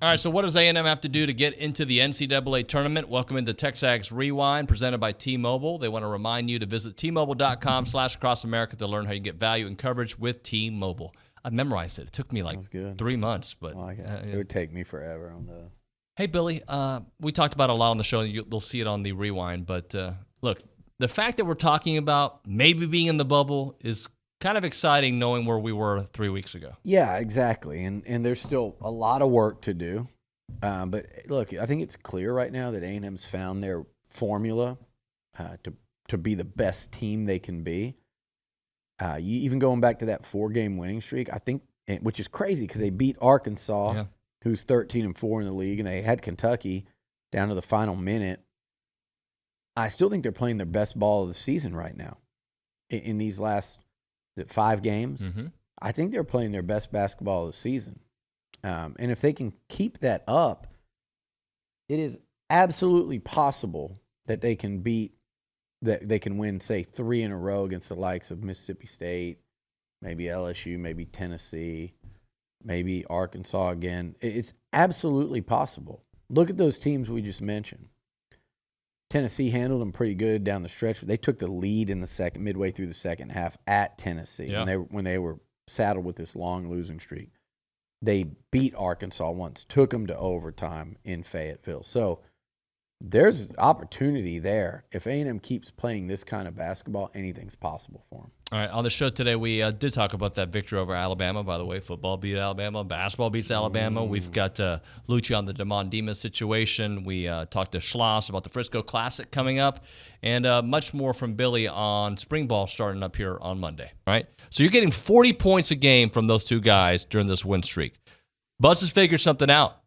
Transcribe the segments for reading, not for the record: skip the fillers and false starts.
All right, so what does A&M have to do to get into the NCAA Tournament? Welcome into Texas Rewind, presented by T-Mobile. They want to remind you to visit T-Mobile.com/acrossamerica to learn how you get value and coverage with T-Mobile. I memorized it. It took me like 3 months. But it would take me forever on those. Hey, Billy, we talked about it a lot on the show. You'll see it on the Rewind. But look, the fact that we're talking about maybe being in the bubble is kind of exciting, knowing where we were 3 weeks ago. Yeah, exactly. And there's still a lot of work to do. But look, I think it's clear right now that A&M's found their formula to be the best team they can be. Even going back to that 4-game winning streak, I think, which is crazy because they beat Arkansas, who's 13-4 in the league, and they had Kentucky down to the final minute. I still think they're playing their best ball of the season right now in these last 5 games. Mm-hmm. I think they're playing their best basketball of the season. And if they can keep that up, it is absolutely possible that they can win, say, 3 in a row against the likes of Mississippi State, maybe LSU, maybe Tennessee, maybe Arkansas again. It's absolutely possible. Look at those teams we just mentioned. Tennessee handled them pretty good down the stretch, but they took the lead in the midway through the second half at Tennessee when they were saddled with this long losing streak. They beat Arkansas once, took them to overtime in Fayetteville. So there's opportunity there. If A&M keeps playing this kind of basketball, anything's possible for them. All right, on the show today, we did talk about that victory over Alabama. By the way, football beat Alabama, basketball beats Alabama. We've got Liucci on the Demond Demas situation. We talked to Schloss about the Frisco Classic coming up, and much more from Billy on spring ball starting up here on Monday. All right, so you're getting 40 points a game from those two guys during this win streak. Buzz has figured something out.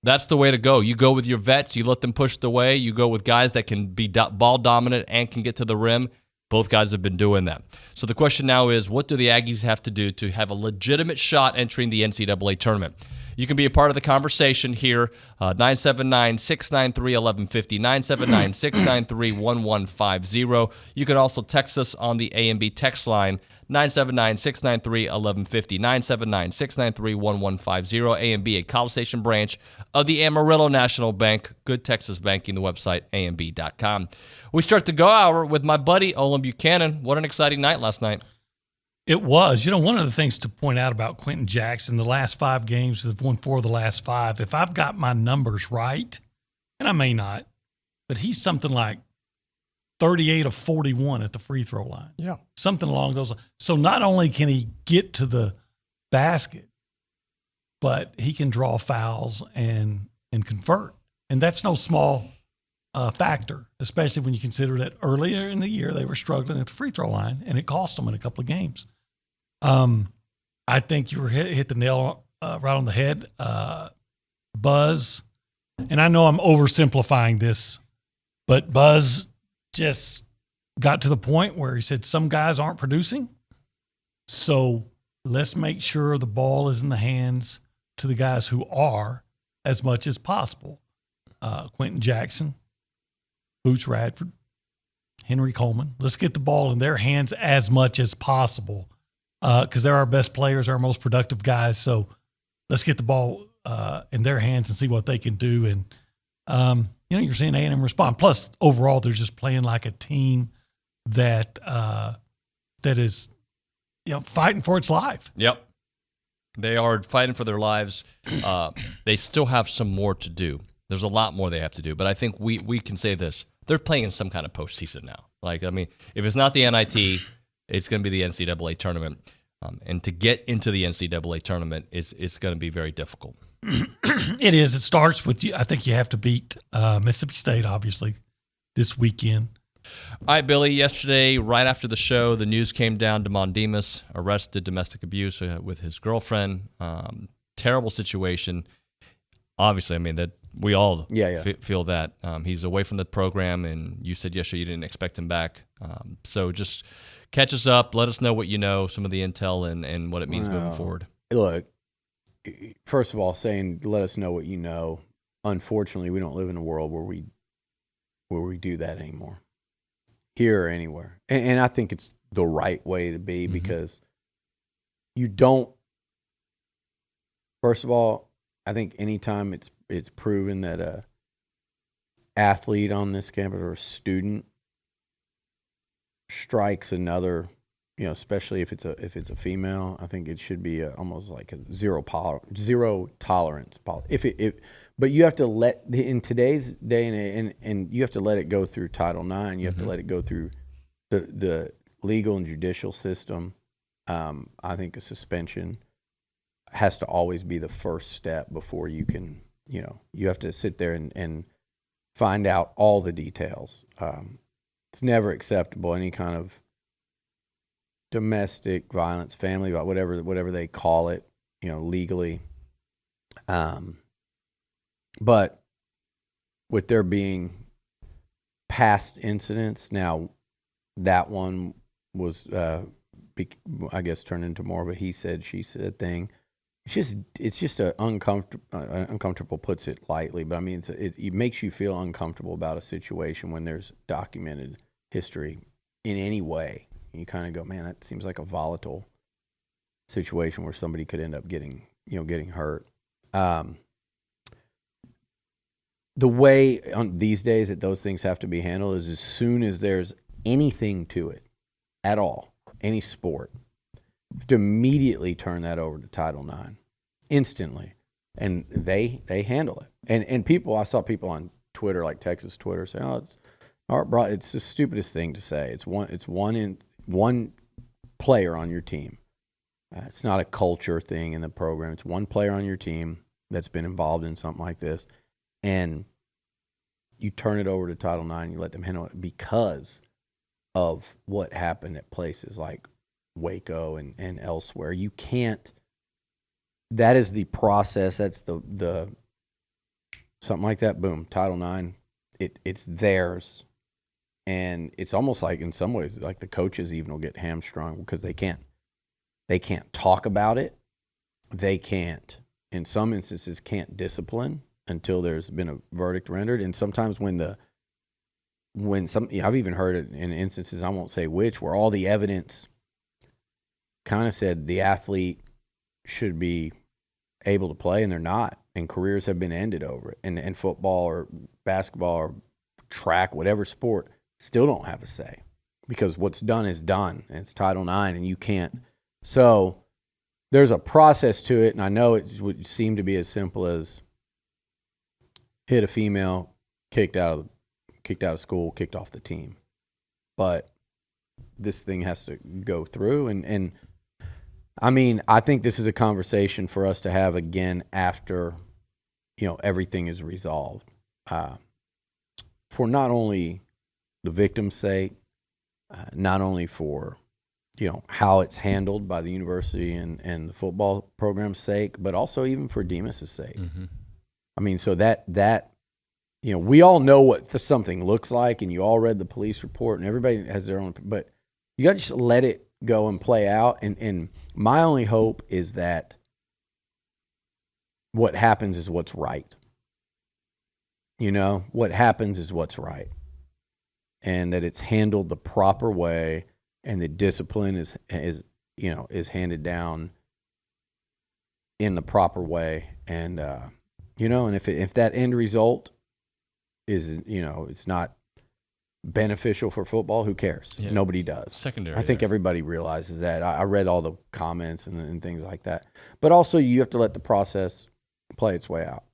That's the way to go. You go with your vets. You let them push the way. You go with guys that can be ball dominant and can get to the rim. Both guys have been doing that. So the question now is, what do the Aggies have to do to have a legitimate shot entering the NCAA tournament? You can be a part of the conversation here, 979-693-1150, 979-693-1150. You can also text us on the A&B text line, 979-693-1150, 979-693-1150. A&B, a College Station branch of the Amarillo National Bank. Good Texas banking, the website, amb.com. We start the go hour with my buddy, Olin Buchanan. What an exciting night last night. It was. One of the things to point out about Quentin Jackson, the last 5 games, they've won 4 of the last 5. If I've got my numbers right, and I may not, but he's something like 38 of 41 at the free throw line. Yeah. Something along those lines. So not only can he get to the basket, but he can draw fouls and convert. And that's no small factor, especially when you consider that earlier in the year they were struggling at the free throw line, and it cost them in a couple of games. I think you hit the nail right on the head. Buzz, and I know I'm oversimplifying this, but Buzz just got to the point where he said some guys aren't producing, so let's make sure the ball is in the hands to the guys who are as much as possible. Quentin Jackson, Boots Radford, Henry Coleman. Let's get the ball in their hands as much as possible because they're our best players, our most productive guys. So let's get the ball in their hands and see what they can do. And, you're seeing A&M respond. Plus, overall, they're just playing like a team that is, fighting for its life. Yep. They are fighting for their lives. They still have some more to do. There's a lot more they have to do. But I think we can say this. They're playing in some kind of postseason now. If it's not the NIT, it's going to be the NCAA tournament. And to get into the NCAA tournament is going to be very difficult. It is. It starts with, I think you have to beat Mississippi State, obviously, this weekend. All right, Billy, yesterday, right after the show, the news came down. Demond Demas arrested, domestic abuse with his girlfriend. Terrible situation. Obviously, that we all feel that. He's away from the program, and you said yesterday you didn't expect him back. So just catch us up. Let us know what you know, some of the intel, and what it means moving forward. Look, first of all, saying let us know what you know. Unfortunately, we don't live in a world where we do that anymore, here or anywhere. And I think it's the right way to be because you don't. First of all, I think anytime it's proven that a athlete on this campus or a student strikes another, especially if it's a female, I think it should be almost like a zero tolerance policy. But you have to in today's day and age, and you have to let it go through Title IX. You have to let it go through the legal and judicial system. I think a suspension has to always be the first step before you can, you have to sit there and find out all the details. It's never acceptable, any kind of domestic violence, family violence, whatever they call it, legally. But with there being past incidents, now that one was, I guess, turned into more of a he said, she said thing. It's just an uncomfortable, puts it lightly, but I mean, it makes you feel uncomfortable about a situation when there's documented history in any way. You kind of go, man, that seems like a volatile situation where somebody could end up getting hurt. The way on these days that those things have to be handled is as soon as there's anything to it at all, any sport, you have to immediately turn that over to Title IX instantly, and they handle it. And people, I saw people on Twitter, like Texas Twitter, say, "Oh, it's the stupidest thing to say. It's one player on your team. It's not a culture thing in the program. It's one player on your team that's been involved in something like this, and you turn it over to Title IX. You let them handle it because of what happened at places like Waco and elsewhere. You can't. That is the process. That's the something like that. Boom, Title IX. It's theirs, and it's almost like in some ways like the coaches even will get hamstrung because they can't talk about it. They can't, in some instances, can't discipline until there's been a verdict rendered. And sometimes I've even heard it in instances, I won't say which, where all the evidence kind of said the athlete should be able to play and they're not, and careers have been ended over it. And football or basketball or track, whatever sport, still don't have a say because what's done is done, and it's Title IX, and you can't. So there's a process to it, and I know it would seem to be as simple as hit a female, kicked out of school, kicked off the team. But this thing has to go through, and I mean, I think this is a conversation for us to have again after, everything is resolved, for not only the victim's sake, not only for, how it's handled by the university and the football program's sake, but also even for Demas's sake. Mm-hmm. I mean, so that we all know what something looks like, and you all read the police report, and everybody has their own, but you got to just let it go and play out. And my only hope is that what happens is what's right. What happens is what's right, and that it's handled the proper way, and the discipline is handed down in the proper way. And and if that end result is it's not beneficial for football, who cares? Yeah. Nobody does. Secondary. I think everybody realizes that. I read all the comments and things like that. But also, you have to let the process play its way out.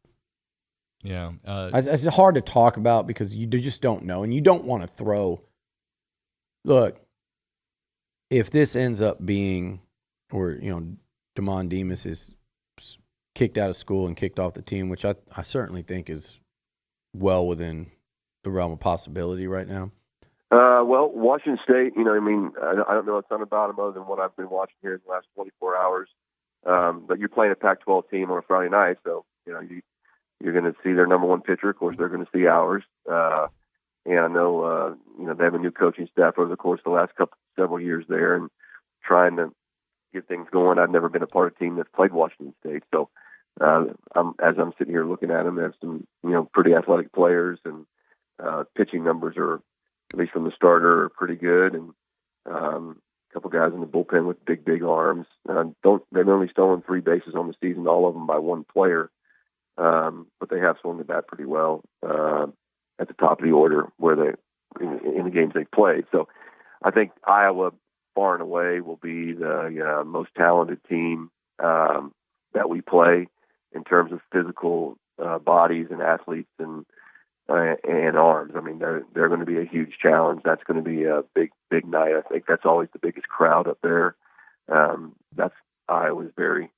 Yeah. It's hard to talk about because you just don't know, and you don't want to throw. Look, if this ends up being, or Demond Demas is kicked out of school and kicked off the team, which I certainly think is well within the realm of possibility right now. Well, Washington State, I don't know a ton about them other than what I've been watching here in the last 24 hours. But you're playing a Pac-12 team on a Friday night, so you're going to see their number one pitcher. Of course, they're going to see ours. And I know they have a new coaching staff over the course of the last several years there, and trying to get things going. I've never been a part of a team that's played Washington State, so as I'm sitting here looking at them, they have some pretty athletic players, and pitching numbers are, at least from the starter, are pretty good, and a couple guys in the bullpen with big arms. They've only stolen 3 bases on the season, all of them by one player. but they have swung the bat pretty well at the top of the order where they in the games they played. So I think Iowa far and away will be the most talented team that we play in terms of physical bodies and athletes and arms. I mean, they're going to be a huge challenge. That's going to be a big night. I think that's always the biggest crowd up there. That's Iowa's very,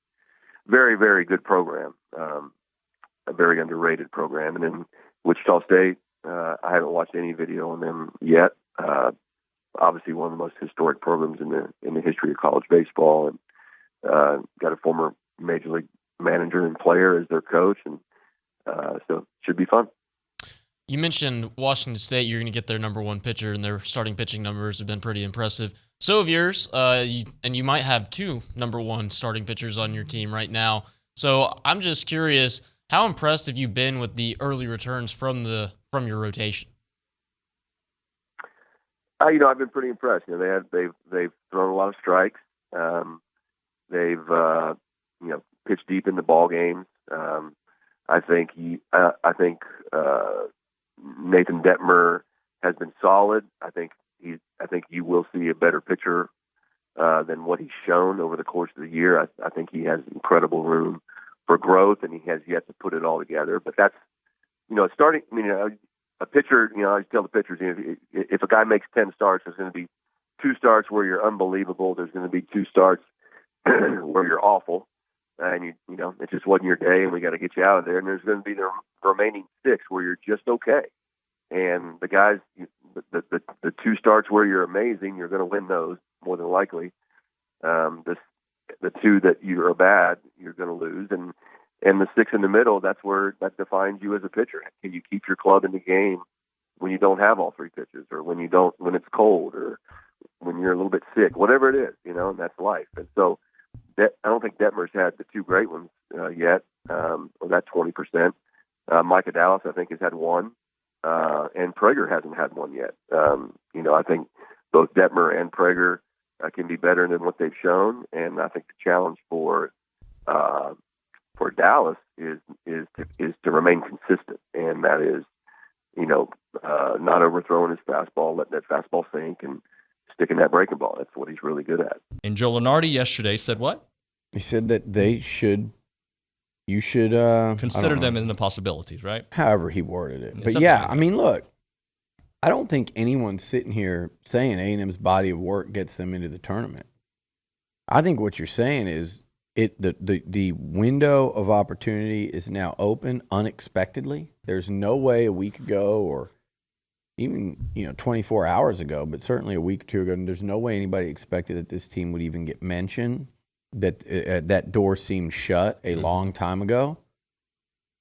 very, very good program, a very underrated program. And then Wichita State, I haven't watched any video on them yet. Obviously, one of the most historic programs in the history of college baseball, and got a former major league manager and player as their coach, and so it should be fun. You mentioned Washington State. You're going to get their number one pitcher, and their starting pitching numbers have been pretty impressive. So have yours, and you might have two number one starting pitchers on your team right now. So I'm just curious, how impressed have you been with the early returns from your rotation? I've been pretty impressed. They've thrown a lot of strikes. They've pitched deep in the ball games. I think Nathan Detmer has been solid. I think you will see a better pitcher than what he's shown over the course of the year. I think he has incredible room for growth, and he has yet to put it all together. But that's starting. A pitcher. I always tell the pitchers, if a guy makes 10 starts, there's going to be 2 starts where you're unbelievable. There's going to be 2 starts where you're awful, and it just wasn't your day, and we got to get you out of there. And there's going to be the remaining 6 where you're just okay. And the guys, the 2 starts where you're amazing, you're going to win those more than likely. The 2 that you are bad, you're going to lose, and the 6 in the middle, that defines you as a pitcher. Can you keep your club in the game when you don't have all 3 pitches, or when it's cold, or when you're a little bit sick, whatever it is, and that's life. And so I don't think Detmer's had the 2 great ones yet, or that 20%. Micah Dallas, I think, has had 1, and Prager hasn't had 1 yet. I think both Detmer and Prager can be better than what they've shown, and I think the challenge for Dallas is to remain consistent, and that is, not overthrowing his fastball, letting that fastball sink, and sticking that breaking ball. That's what he's really good at. And Joe Lunardi yesterday said what? He said that you should consider them in the possibilities, right? However he worded it. But Something yeah, like I mean, look, I don't think anyone's sitting here saying A&M's body of work gets them into the tournament. I think what you're saying is the window of opportunity is now open unexpectedly. There's no way a week ago, or even 24 hours ago, but certainly a week or 2 ago, there's no way anybody expected that this team would even get mentioned. That door seemed shut a long time ago.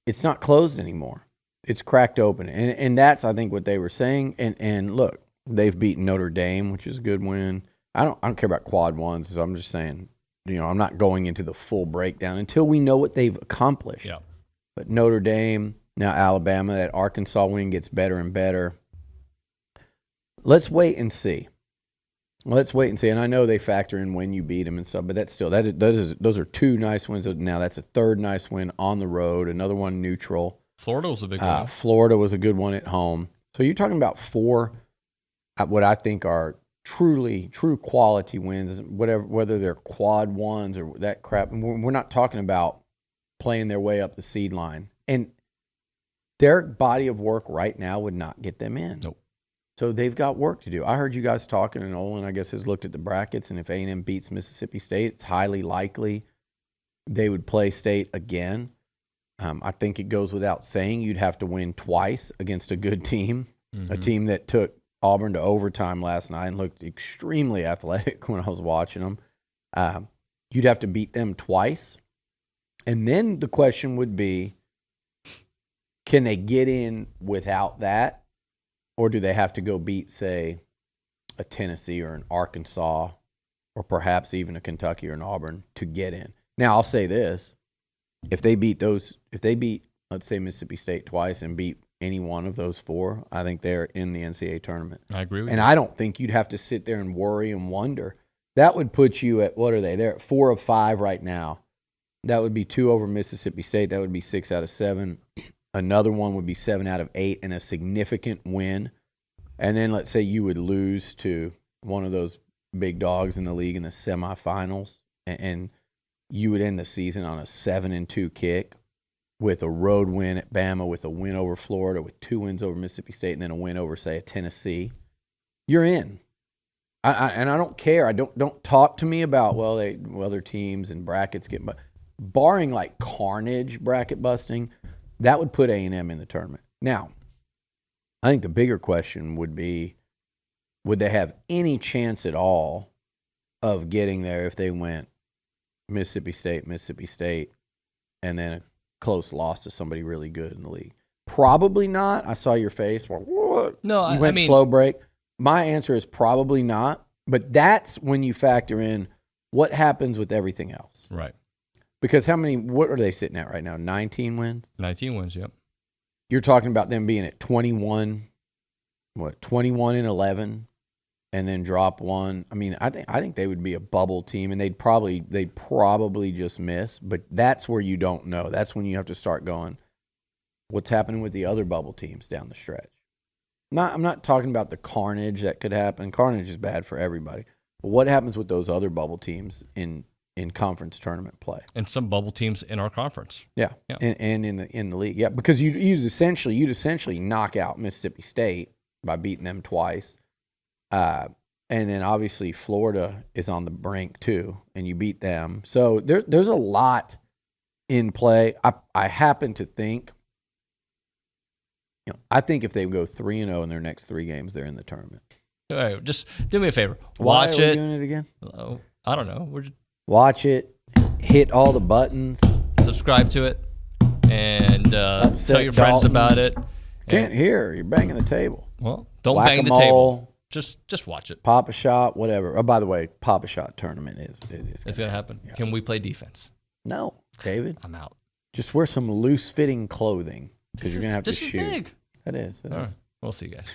It's not closed anymore. It's cracked open, and that's, I think, what they were saying. And look, they've beaten Notre Dame, which is a good win. I don't care about quad ones, so I'm just saying. I'm not going into the full breakdown until we know what they've accomplished. Yeah. But Notre Dame, now Alabama, that Arkansas win gets better and better. Let's wait and see. And I know they factor in when you beat them and stuff, but that's still those are 2 nice wins. Now that's a 3rd nice win on the road, another one neutral. Florida was a big one. Florida was a good one at home. So you're talking about 4, what I think are true quality wins, whether they're quad ones or that crap. And we're not talking about playing their way up the seed line. And their body of work right now would not get them in. Nope. So they've got work to do. I heard you guys talking, and Olin, I guess, has looked at the brackets, and if A&M beats Mississippi State, it's highly likely they would play State again. I think it goes without saying you'd have to win twice against a good team, a team that took Auburn to overtime last night and looked extremely athletic when I was watching them. You'd have to beat them twice. And then the question would be, can they get in without that? Or do they have to go beat, say, a Tennessee or an Arkansas, or perhaps even a Kentucky or an Auburn to get in? Now, I'll say this. If they beat, let's say, Mississippi State twice and beat any one of those 4, I think they're in the NCAA tournament. I agree with you. And I don't think you'd have to sit there and worry and wonder. That would put you at, what are they? They're at 4 of 5 right now. That would be 2 over Mississippi State. That would be 6 out of 7. Another one would be 7 out of 8 and a significant win. And then let's say you would lose to one of those big dogs in the league in the semifinals, and you would end the season on a 7-2 kick with a road win at Bama, with a win over Florida, with 2 wins over Mississippi State, and then a win over, say, a Tennessee. You're in. And I don't care. Don't talk to me about other teams and brackets get, barring like carnage bracket busting, that would put A&M in the tournament. Now, I think the bigger question would be, would they have any chance at all of getting there if they went Mississippi State, and then a close loss to somebody really good in the league? Probably not. I saw your face. What? No, You went slow break. My answer is probably not, but that's when you factor in what happens with everything else. Right. Because what are they sitting at right now? 19 wins? 19 wins, yep. You're talking about them being at 21 and 11, and then drop one. I mean, I think they would be a bubble team, and they'd probably just miss, but that's where you don't know. That's when you have to start going, what's happening with the other bubble teams down the stretch? I'm not talking about the carnage that could happen. Carnage is bad for everybody. But what happens with those other bubble teams in conference tournament play? And some bubble teams in our conference. Yeah. And in the league. Yeah, because you'd essentially knock out Mississippi State by beating them twice. And then obviously Florida is on the brink too, and you beat them. So there's a lot in play. I happen to think, I think if they go 3-0 in their next 3 games, they're in the tournament. All right, just do me a favor. Why Watch are we it. doing it again? Oh, I don't know. We're just Watch it. Hit all the buttons. subscribe to it and tell your friends Dalton. about it. Can't hear. You're banging the table. Well, don't bang the table. Just watch it. Pop a shot, whatever. Oh, by the way, Pop a Shot tournament is It's gonna happen. Yeah. Can we play defense? No, David. I'm out. Just wear some loose fitting clothing because you're gonna have to This is shoot. big. That is. All right. We'll see you guys.